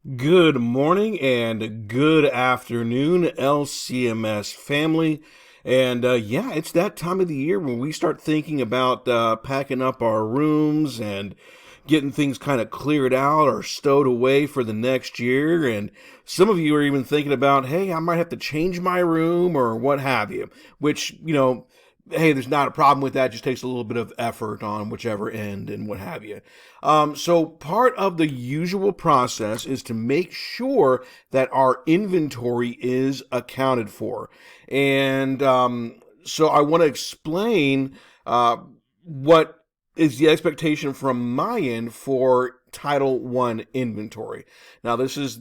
Good morning and good afternoon, LCMS family. And yeah, it's that time of the year when we start thinking about packing up our rooms and getting things kind of cleared out or stowed away for the next year. And some of you are even thinking about, hey, I might have to change my room or what have you, which, hey, there's not a problem with that. It just takes a little bit of effort on whichever end and what have you. So part of the usual process is to make sure that our inventory is accounted for. And so I want to explain what is the expectation from my end for Title One inventory. Now, this is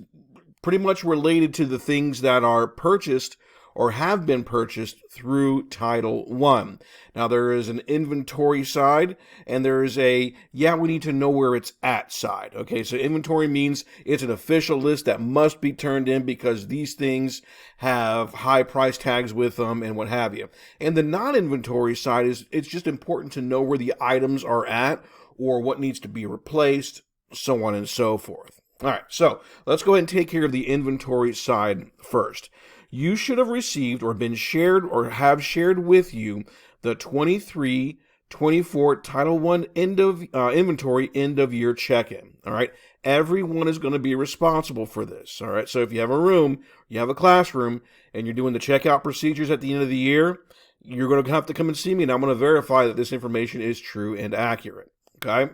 pretty much related to the things that are purchased or have been purchased through Title One. Now, there is an inventory side and there is a, yeah, we need to know where it's at side. Okay, so inventory means it's an official list that must be turned in because these things have high price tags with them and what have you. And the non-inventory side is it's just important to know where the items are at or what needs to be replaced, so on and so forth. All right, so let's go ahead and take care of the inventory side first. You should have received or been shared or have shared with you the 23-24 Title One end of inventory end of year check-in. All right, everyone is going to be responsible for this. All right, so if you have a room, you have a classroom, and you're doing the checkout procedures at the end of the year, you're going to have to come and see me, and I'm going to verify that this information is true and accurate. Okay,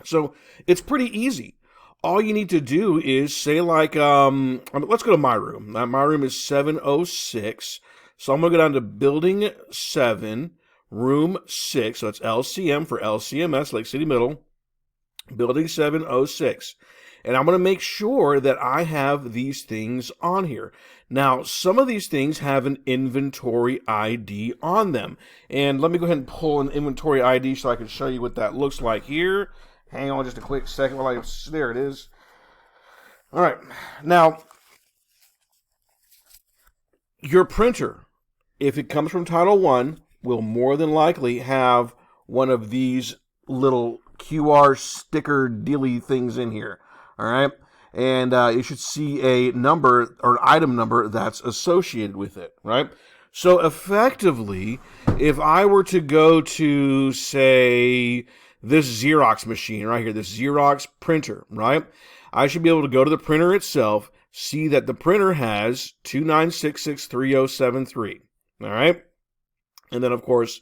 so it's pretty easy. All you need to do is say let's go to my room. My room is 706. So I'm going to go down to building 7, room 6. So it's LCM for LCMS, Lake City Middle, building 706. And I'm going to make sure that I have these things on here. Now, some of these things have an inventory ID on them. And let me go ahead and pull an inventory ID so I can show you what that looks like here. Hang on just a quick second while there it is. All right. Now, your printer, if it comes from Title One, will more than likely have one of these little QR sticker dealy things in here. All right. And you should see a number or an item number that's associated with it. Right. So effectively, if I were to go to, say, this Xerox machine right here, this Xerox printer, right? I should be able to go to the printer itself, see that the printer has 29663073, all right? And then, of course,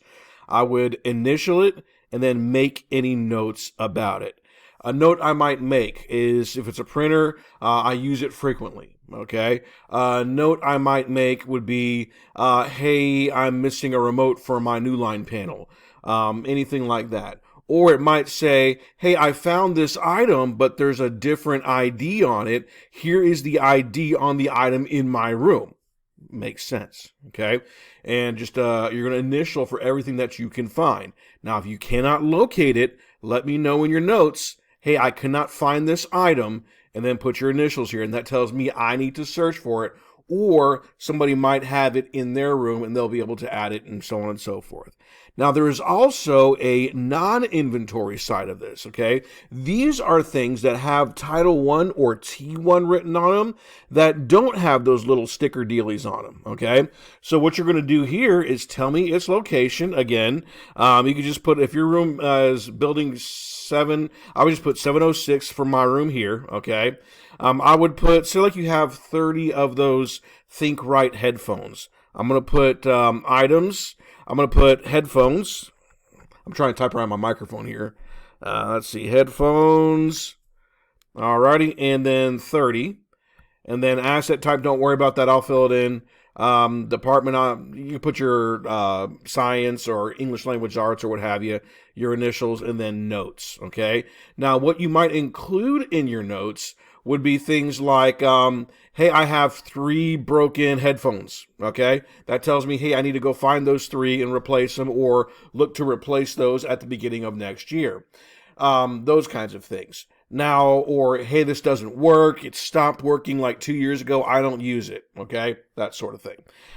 I would initial it and then make any notes about it. A note I might make is if it's a printer, I use it frequently, okay? A note I might make would be, hey, I'm missing a remote for my new line panel, anything like that. Or it might say, hey, I found this item, but there's a different ID on it. Here is the ID on the item in my room. Makes sense, okay? And just you're going to initial for everything that you can find. Now, if you cannot locate it, let me know in your notes, hey, I cannot find this item, and then put your initials here. And that tells me I need to search for it, or somebody might have it in their room and they'll be able to add it and so on and so forth. Now, there is also a non-inventory side of this, okay? These are things that have Title One or T1 written on them that don't have those little sticker dealies on them, okay? So what you're going to do here is tell me its location. Again, you can just put, if your room is building 7, I would just put 706 for my room here, okay? I would put, say like you have 30 of those Think Right headphones. I'm going to put items. I'm going to put headphones. I'm trying to type around my microphone here. Let's see, headphones. Alrighty, and then 30. And then asset type, don't worry about that. I'll fill it in. Department, you put your science or English language arts or what have you, your initials, and then notes, okay? Now, what you might include in your notes would be things like, hey, I have 3 broken headphones, okay? That tells me, hey, I need to go find those 3 and replace them or look to replace those at the beginning of next year. Those kinds of things. Now, or, hey, this doesn't work. It stopped working like 2 years ago. I don't use it, okay? that sort of thing.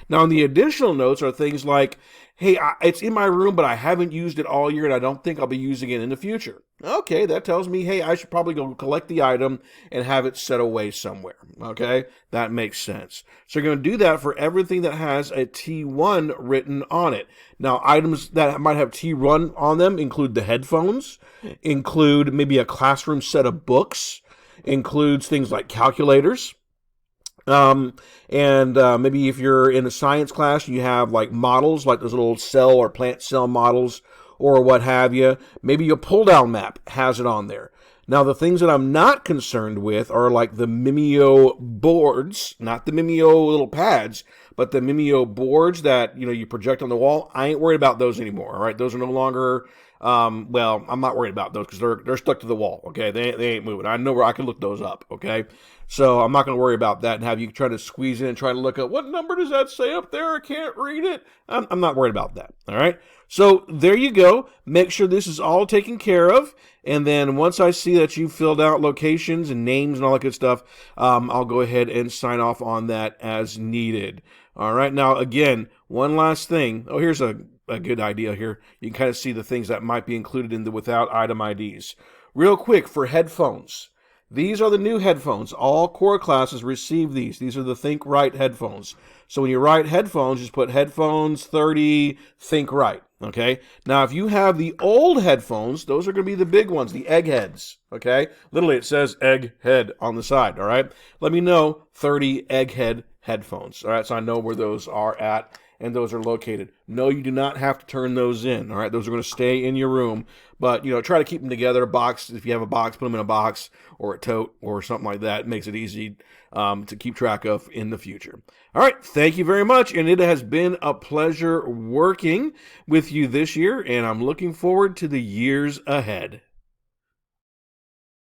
Now, the additional notes are things like, hey, it's in my room, but I haven't used it all year, and I don't think I'll be using it in the future. Okay, that tells me, hey, I should probably go collect the item and have it set away somewhere. Okay, that makes sense. So you're going to do that for everything that has a T1 written on it. Now, items that might have T1 on them include the headphones, include maybe a classroom set of books, includes things like calculators. Maybe if you're in a science class, you have like models, like those little cell or plant cell models or what have you. Maybe your pull down map has it on there. Now, the things that I'm not concerned with are like the Mimeo boards, not the Mimeo little pads, but the Mimeo boards that, you project on the wall. I ain't worried about those anymore. All right. Those are no longer, I'm not worried about those because they're stuck to the wall. Okay. They ain't moving. I know where I can look those up. Okay. So I'm not going to worry about that and have you try to squeeze in and try to look up what number does that say up there? I can't read it. I'm not worried about that. All right. So there you go. Make sure this is all taken care of. And then once I see that you've filled out locations and names and all that good stuff, I'll go ahead and sign off on that as needed. All right. Now, again, one last thing. Oh, here's a good idea here. You can kind of see the things that might be included in the without item IDs. Real quick, for headphones. These are the new headphones. All core classes receive these. These are the Think Right headphones. So when you write headphones, just put headphones 30 Think Right. Okay. Now, if you have the old headphones, those are going to be the big ones, the Eggheads. Okay. Literally, it says Egghead on the side. All right. Let me know 30 Egghead headphones. All right. So I know where those are at and those are located. No, you do not have to turn those in. All right. Those are going to stay in your room. But, try to keep them together. A box, if you have a box, put them in a box or a tote or something like that. It makes it easy to keep track of in the future. All right. Thank you very much. And it has been a pleasure working with you this year. And I'm looking forward to the years ahead.